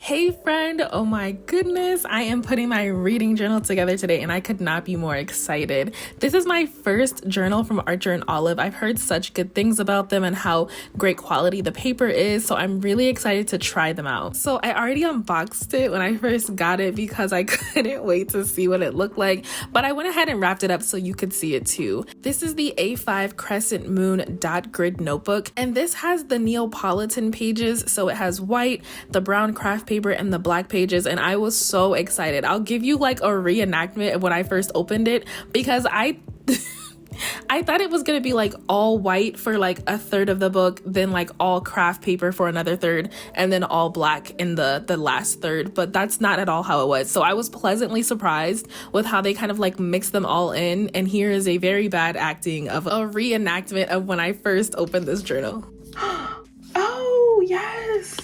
Hey friend, oh my goodness, I am putting my reading journal together today and I could not be more excited. This is my first journal from Archer and Olive. I've heard such good things about them and how great quality the paper is, so I'm really excited to try them out. So I already unboxed it when I first got it because I couldn't wait to see what it looked like, but I went ahead and wrapped it up so you could see it too. This is the A5 Crescent Moon dot grid notebook, and this has the Neapolitan pages, so it has white, the brown craft paper, and the black pages, and I was so excited. I'll give you like a reenactment of when I first opened it because I thought it was gonna be like all white for like a third of the book, then like all craft paper for another third, and then all black in the last third, but that's not at all how it was. So I was pleasantly surprised with how they kind of like mixed them all in, and here is a very bad acting of a reenactment of when I first opened this journal. Oh yes,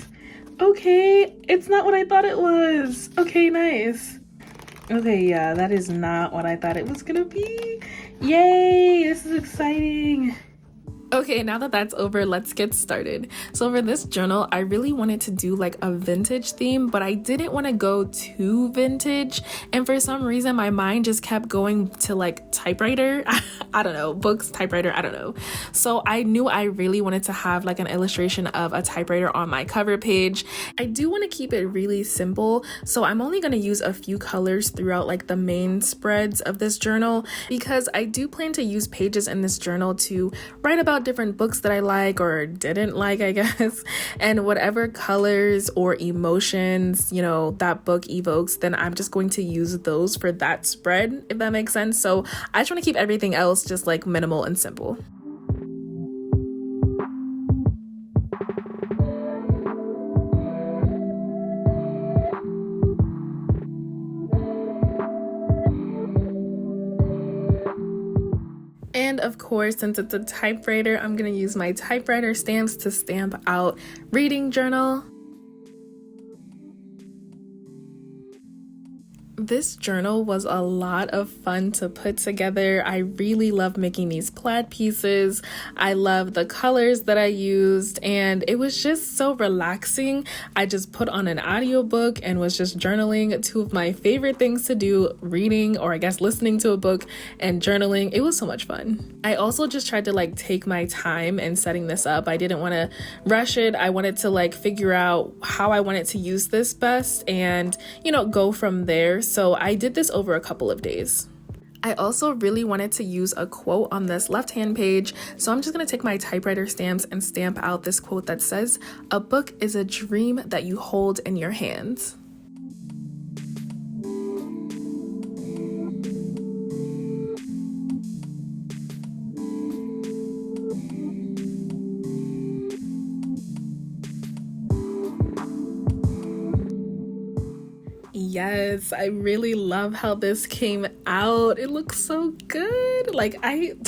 okay, it's not what I thought it was. Okay, nice. Okay, yeah, that is not what I thought it was gonna be. Yay, this is exciting. Okay, now that that's over, let's get started. So for this journal, I really wanted to do like a vintage theme, but I didn't want to go too vintage. And for some reason, my mind just kept going to like typewriter. I don't know, books, typewriter, I don't know. So I knew I really wanted to have like an illustration of a typewriter on my cover page. I do want to keep it really simple, so I'm only going to use a few colors throughout like the main spreads of this journal because I do plan to use pages in this journal to write about different books that I like or didn't like, I guess, and whatever colors or emotions, you know, that book evokes, then I'm just going to use those for that spread, if that makes sense. So I just want to keep everything else just like minimal and simple. And of course, since it's a typewriter, I'm going to use my typewriter stamps to stamp out reading journal. This journal was a lot of fun to put together. I really love making these plaid pieces. I love the colors that I used, and it was just so relaxing. I just put on an audiobook and was just journaling. Two of my favorite things to do, reading, or I guess listening to a book, and journaling. It was so much fun. I also just tried to like take my time in setting this up. I didn't want to rush it. I wanted to like figure out how I wanted to use this best and, you know, go from there. So I did this over a couple of days. I also really wanted to use a quote on this left-hand page, so I'm just going to take my typewriter stamps and stamp out this quote that says, "A book is a dream that you hold in your hands." Yes, I really love how this came out. It looks so good. Like I'm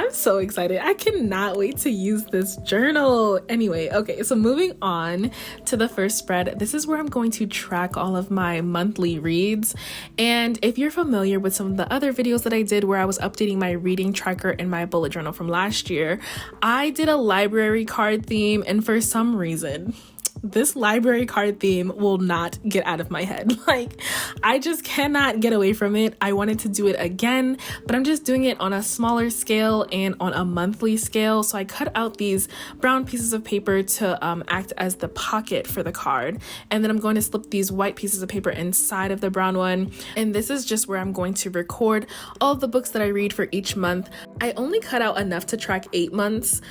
so excited. I cannot wait to use this journal. Anyway, okay, so moving on to the first spread. This is where I'm going to track all of my monthly reads. And if you're familiar with some of the other videos that I did where I was updating my reading tracker in my bullet journal from last year, I did a library card theme, and for some reason, this library card theme will not get out of my head. Like, I just cannot get away from it. I wanted to do it again, but I'm just doing it on a smaller scale and on a monthly scale. So I cut out these brown pieces of paper to act as the pocket for the card. And then I'm going to slip these white pieces of paper inside of the brown one. And this is just where I'm going to record all of the books that I read for each month. I only cut out enough to track 8 months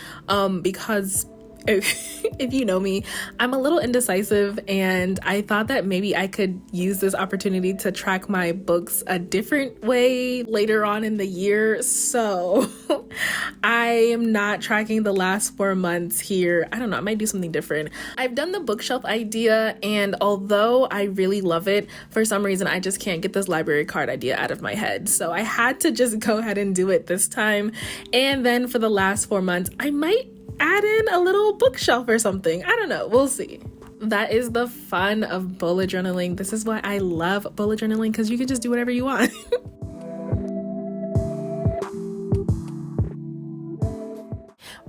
because if you know me, I'm a little indecisive, and I thought that maybe I could use this opportunity to track my books a different way later on in the year. So I am not tracking the last 4 months here. I don't know, I might do something different. I've done the bookshelf idea, and although I really love it, for some reason I just can't get this library card idea out of my head. So I had to just go ahead and do it this time. And then for the last 4 months, I might add in a little bookshelf or something. I don't know, we'll see. That is the fun of bullet journaling. This is why I love bullet journaling, because you can just do whatever you want.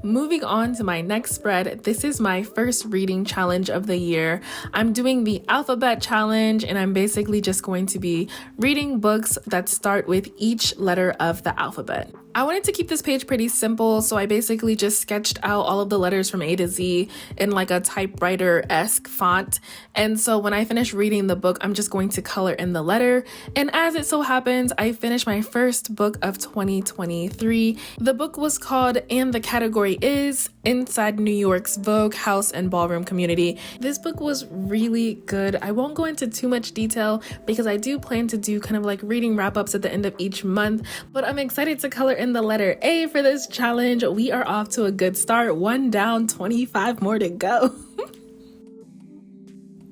Moving on to my next spread, this is my first reading challenge of the year. I'm doing the alphabet challenge, and I'm basically just going to be reading books that start with each letter of the alphabet. I wanted to keep this page pretty simple, so I basically just sketched out all of the letters from A to Z in like a typewriter-esque font. And so when I finish reading the book, I'm just going to color in the letter. And as it so happens, I finished my first book of 2023. The book was called And the Category Is Inside New York's Vogue House and Ballroom Community. This book was really good. I won't go into too much detail because I do plan to do kind of like reading wrap-ups at the end of each month, but I'm excited to color in the letter A for this challenge. We are off to a good start. 1 down, 25 more to go.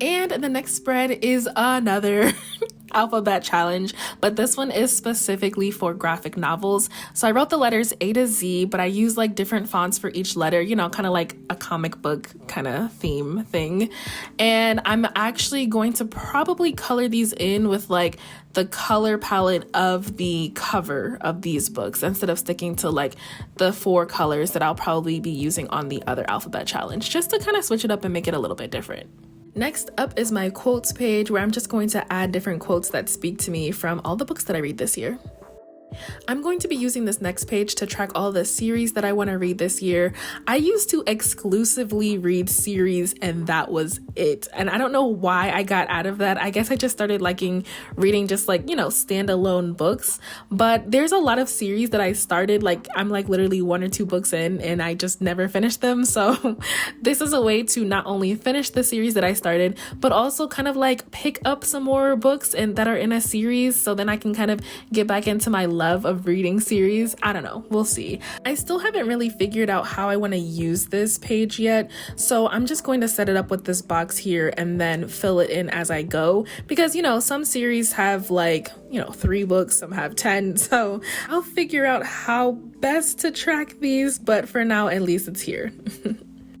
And the next spread is another alphabet challenge, but this one is specifically for graphic novels. So I wrote the letters A to Z, but I used like different fonts for each letter, you know, kind of like a comic book kind of theme thing. And I'm actually going to probably color these in with like the color palette of the cover of these books instead of sticking to like the 4 colors that I'll probably be using on the other alphabet challenge, just to kind of switch it up and make it a little bit different. Next up is my quotes page, where I'm just going to add different quotes that speak to me from all the books that I read this year. I'm going to be using this next page to track all the series that I want to read this year. I used to exclusively read series, and that was it. And I don't know why I got out of that. I guess I just started liking reading just like, you know, standalone books. But there's a lot of series that I started, like I'm like literally 1 or 2 books in and I just never finished them. So this is a way to not only finish the series that I started, but also kind of like pick up some more books and that are in a series, so then I can kind of get back into my love of reading series. I don't know, we'll see. I still haven't really figured out how I want to use this page yet, so I'm just going to set it up with this box here and then fill it in as I go, because you know, some series have like, you know, 3 books, some have 10, so I'll figure out how best to track these, but for now at least it's here.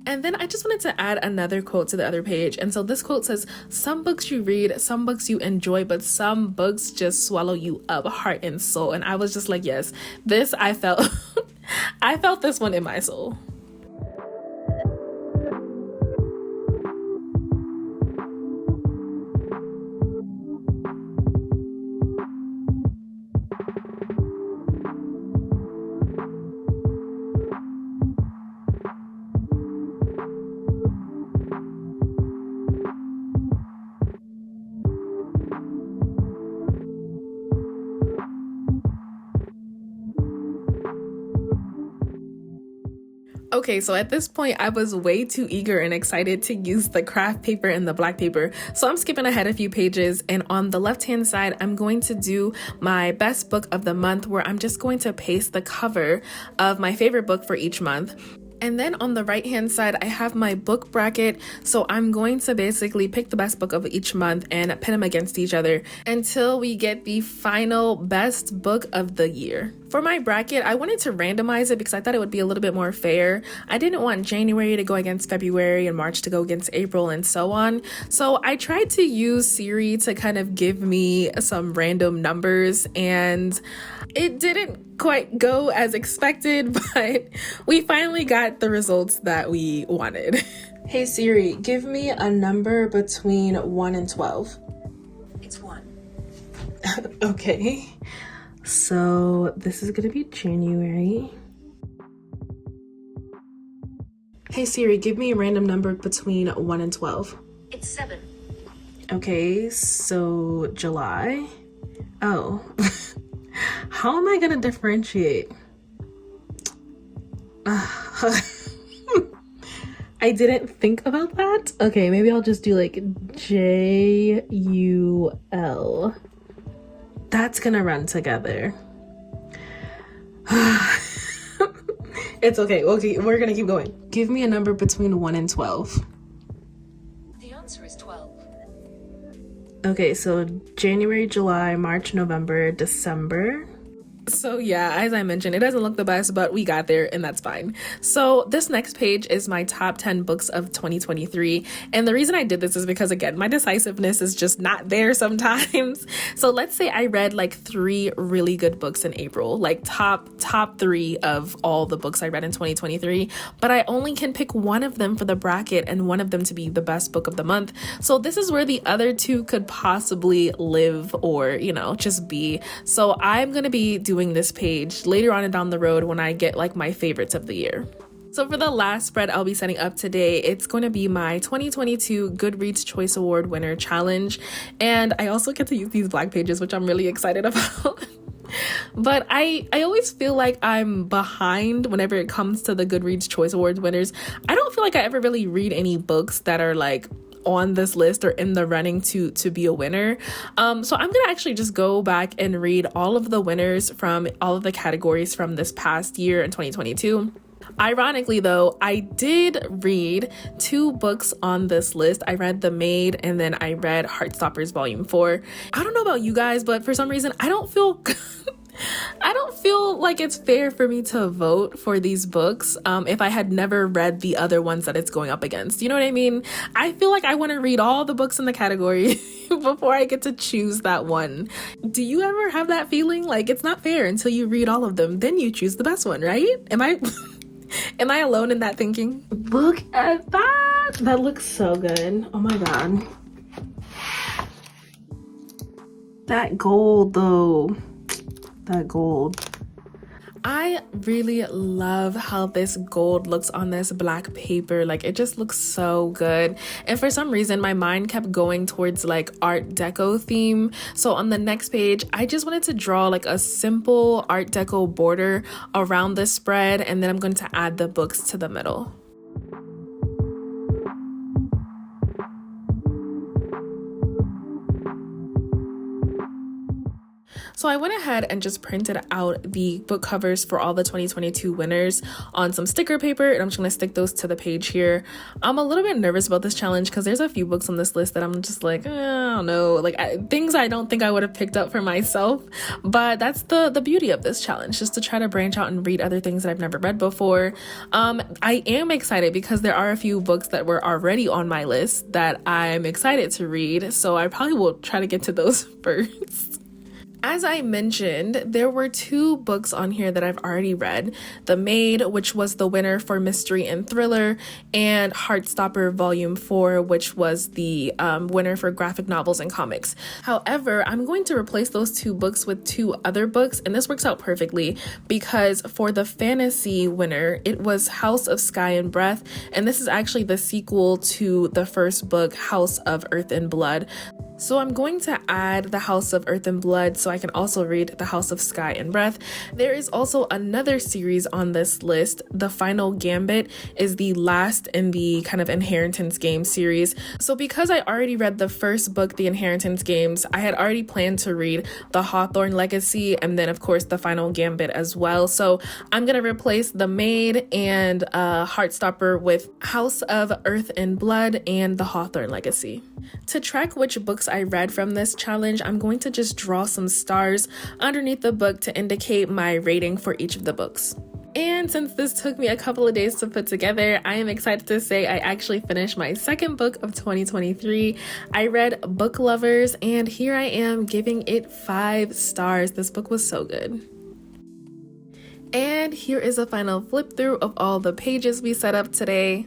And then I just wanted to add another quote to the other page. And so this quote says, "Some books you read, some books you enjoy, but some books just swallow you up, heart and soul." And I was just like, yes, this I felt, I felt this one in my soul. Okay, so at this point, I was way too eager and excited to use the craft paper and the black paper. So I'm skipping ahead a few pages, and on the left-hand side, I'm going to do my best book of the month, where I'm just going to paste the cover of my favorite book for each month. And then on the right hand side, I have my book bracket. So I'm going to basically pick the best book of each month and pin them against each other until we get the final best book of the year. For my bracket, I wanted to randomize it because I thought it would be a little bit more fair. I didn't want January to go against February and March to go against April and so on. So I tried to use Siri to kind of give me some random numbers, and it didn't quite go as expected, but we finally got the results that we wanted. Hey Siri, give me a number between 1 and 12. It's 1. Okay. So this is gonna be January. Hey Siri, give me a random number between 1 and 12. It's 7. Okay, so July. Oh. How am I gonna differentiate? I didn't think about that. Okay, maybe I'll just do like J-U-L. That's gonna run together. It's okay. Okay, we're gonna keep going. Give me a number between 1 and 12. The answer is 12. Okay, so January, July, March, November, December. So yeah, as I mentioned, it doesn't look the best, but we got there and that's fine. So this next page is my top 10 books of 2023. And the reason I did this is because, again, my decisiveness is just not there sometimes. So let's say I read like 3 really good books in April, like top 3 of all the books I read in 2023, but I only can pick one of them for the bracket and one of them to be the best book of the month. So this is where the other 2 could possibly live or, just be. So I'm going to be doing this page later on and down the road when I get like my favorites of the year. So for the last spread I'll be setting up today, it's going to be my 2022 Goodreads Choice Award winner challenge. And I also get to use these black pages, which I'm really excited about. But I always feel like I'm behind whenever it comes to the Goodreads Choice Awards winners. I don't feel like I ever really read any books that are like on this list or in the running to be a winner. So I'm gonna actually just go back and read all of the winners from all of the categories from this past year in 2022. Ironically though, I did read 2 books on this list. I read The Maid and then I read Heartstoppers Volume 4. I don't know about you guys, but for some reason I don't feel like it's fair for me to vote for these books if I had never read the other ones that it's going up against. You know what I mean? I feel like I want to read all the books in the category before I get to choose that one. Do you ever have that feeling? Like it's not fair until you read all of them, then you choose the best one, right? Am I alone in that thinking? Look at that. That looks so good. Oh my God. That gold though. That gold. I really love how this gold looks on this black paper. Like it just looks so good. And for some reason my mind kept going towards like Art Deco theme. So on the next page, I just wanted to draw like a simple Art Deco border around this spread. And then I'm going to add the books to the middle. So I went ahead and just printed out the book covers for all the 2022 winners on some sticker paper, and I'm just going to stick those to the page here. I'm a little bit nervous about this challenge because there's a few books on this list that I'm just like, I don't know, like things I don't think I would have picked up for myself. But that's the beauty of this challenge, just to try to branch out and read other things that I've never read before. I am excited because there are a few books that were already on my list that I'm excited to read. So I probably will try to get to those first. As I mentioned, there were 2 books on here that I've already read. The Maid, which was the winner for mystery and thriller, and Heartstopper Volume 4, which was the winner for graphic novels and comics. However, I'm going to replace those 2 books with 2 other books, and this works out perfectly because for the fantasy winner, it was House of Sky and Breath, and this is actually the sequel to the first book, House of Earth and Blood. So I'm going to add the House of Earth and Blood so I can also read the House of Sky and Breath. There is also another series on this list. The Final Gambit is the last in the kind of Inheritance Game series. So because I already read the first book, The Inheritance Games, I had already planned to read The Hawthorne Legacy and then of course The Final Gambit as well. So I'm going to replace The Maid and Heartstopper with House of Earth and Blood and The Hawthorne Legacy. To track which books I read from this challenge, I'm going to just draw some stars underneath the book to indicate my rating for each of the books. And since this took me a couple of days to put together, I am excited to say I actually finished my second book of 2023. I read Book Lovers, and here I am giving it 5 stars. This book was so good. And here is a final flip through of all the pages we set up today.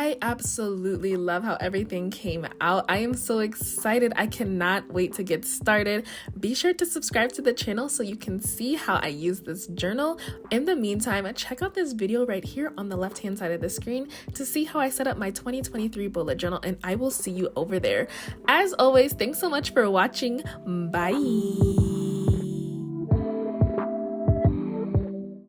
I absolutely love how everything came out. I am so excited. I cannot wait to get started. Be sure to subscribe to the channel so you can see how I use this journal. In the meantime, check out this video right here on the left-hand side of the screen to see how I set up my 2023 bullet journal, and I will see you over there. As always, thanks so much for watching. Bye.